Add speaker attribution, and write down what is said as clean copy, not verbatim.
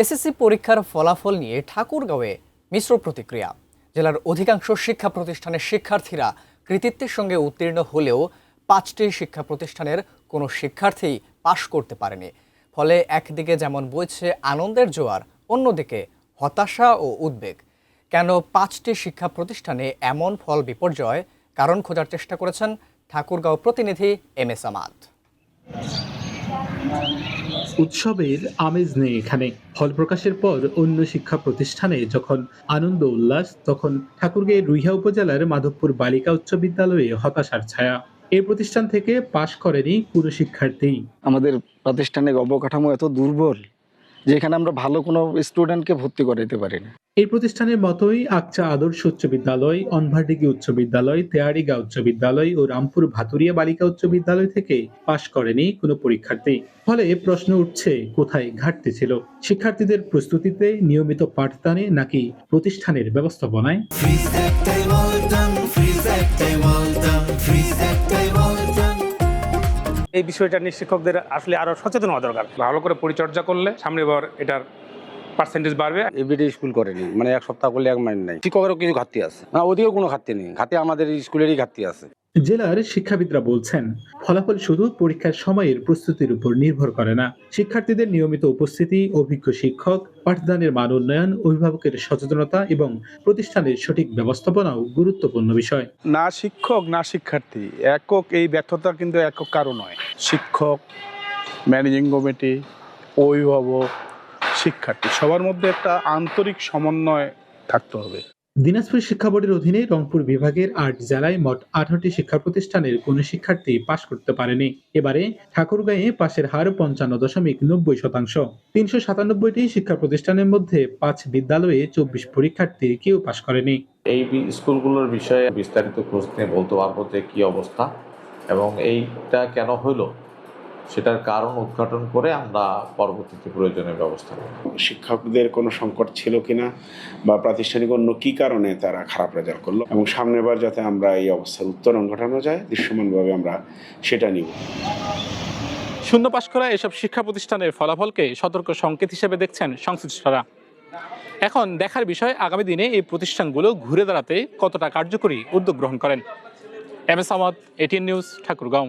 Speaker 1: SSC পরীক্ষার ফলাফল নিয়ে ঠাকুরগাঁওয়ে মিশ্র প্রতিক্রিয়া। জেলার অধিকাংশ শিক্ষা প্রতিষ্ঠানের শিক্ষার্থীরা কৃতিত্বের সঙ্গে উত্তীর্ণ হলেও 5টি শিক্ষা প্রতিষ্ঠানের কোনো শিক্ষার্থী পাশ করতে পারেনি। ফলে একদিকে যেমন বইছে আনন্দের জোয়ার, অন্যদিকে হতাশা ও উদ্বেগ। কেন 5টি শিক্ষা প্রতিষ্ঠানে এমন ফল বিপর্যয়, কারণ খোঁজার চেষ্টা করেছেন ঠাকুরগাঁও প্রতিনিধি এম.এস. আমাদ।
Speaker 2: উৎসবের আমেজ নেই এখানে। ফল প্রকাশের পর অন্য শিক্ষা প্রতিষ্ঠানে যখন আনন্দ উল্লাস, তখন ঠাকুরগাঁও রুইহা উপজেলার মাধবপুর বালিকা উচ্চ বিদ্যালয়ে হতাশার ছায়া। এই প্রতিষ্ঠান থেকে পাশ করেনি কোনো শিক্ষার্থী।
Speaker 3: আমাদের প্রাতিষ্ঠানিক অবকাঠামো এত দুর্বল যে এখানে আমরা ভালো কোনো স্টুডেন্টকে ভর্তি করাইতে পারি না।
Speaker 2: এই প্রতিষ্ঠানের মতোই আকচা আদর্শ উচ্চ বিদ্যালয়, অনভারডিগি উচ্চ বিদ্যালয়, তেয়ারিগা উচ্চ বিদ্যালয় ও রামপুর ভাতুরিয়া বালিকা উচ্চ বিদ্যালয় থেকে পাশ করেনি কোনো পরীক্ষার্থী। ফলে প্রশ্ন উঠছে, কোথায় ঘাটতি ছিল? শিক্ষার্থীদের প্রস্তুতিতে, নিয়মিত পাঠদানে, নাকি প্রতিষ্ঠানের ব্যবস্থাপনায়?
Speaker 4: এই বিষয়টা নিয়ে শিক্ষকদের আসলে আরো সচেতন হওয়া দরকার। ভালো করে পরিচর্যা করলে সামনে বার এটার পার্সেন্টেজ বাড়বে।
Speaker 5: এভরিডে স্কুল করেনি, মানে এক সপ্তাহ করলে এক মাইন্ড নাই। শিক্ষকেরও কিছু ঘাটতি আছে না, ওদিকেও কোনো ঘাটতি নেই। ঘাটতি আমাদের স্কুলেরই ঘাটতি আছে।
Speaker 2: জেলার শিক্ষাবিদরা বলছেন, ফলাফল শুধু পরীক্ষার সময়ের প্রস্তুতির উপর নির্ভর করে না। শিক্ষার্থীদের নিয়মিত উপস্থিতি, অভিজ্ঞ শিক্ষক, পাঠদানের মান উন্নয়ন, অভিভাবকের সচেতনতা এবং প্রতিষ্ঠানের সঠিক ব্যবস্থাপনাও গুরুত্বপূর্ণ বিষয়।
Speaker 6: না শিক্ষক না শিক্ষার্থী একক এই ব্যর্থতা কিন্তু একক কারণ নয়। শিক্ষক, ম্যানেজিং কমিটি, অভিভাবক, শিক্ষার্থী সবার মধ্যে একটা আন্তরিক সমন্বয় থাকতে হবে।
Speaker 2: দিনাজপুর শিক্ষা বোর্ডের অধীনে রংপুর বিভাগের 8 জেলায় মোট 18টি শিক্ষা প্রতিষ্ঠানের কোনো শিক্ষার্থী পাশ করতে পারেনি। এবারে ঠাকুরগাঁয়ে পাশের হার 55.90%। 397টি শিক্ষা প্রতিষ্ঠানের মধ্যে 5 বিদ্যালয়ে 24 পরীক্ষার্থীর কেউ পাশ করেনি।
Speaker 7: এই স্কুলগুলোর বিষয়ে বিস্তারিত খোঁজ নিয়ে বলতে পারবো যে কি অবস্থা এবং এইটা কেন হলো সেটার কারণ উদ্ঘাটন করে আমরা পরবর্তীতে প্রয়োজনীয় ব্যবস্থা নেব।
Speaker 8: শিক্ষকদের কোনো সংকট ছিল কিনা বা প্রাতিষ্ঠানিক অন্য কী কারণে তারা খারাপ রেজাল্ট করলো, এবং সামনের বার যাতে আমরা এই অবস্থার উত্তরণ ঘটানো যায় দৃশ্যমানভাবে আমরা সেটা নিব।
Speaker 4: শূন্য পাশ করা এসব শিক্ষা প্রতিষ্ঠানের ফলাফলকে সতর্ক সংকেত হিসেবে দেখছেন সংশ্লিষ্টরা। এখন দেখার বিষয় আগামী দিনে এই প্রতিষ্ঠানগুলো ঘুরে দাঁড়াতে কতটা কার্যকরী উদ্যোগ গ্রহণ করেন। MS. Amad, ATN News, Thakurgaon.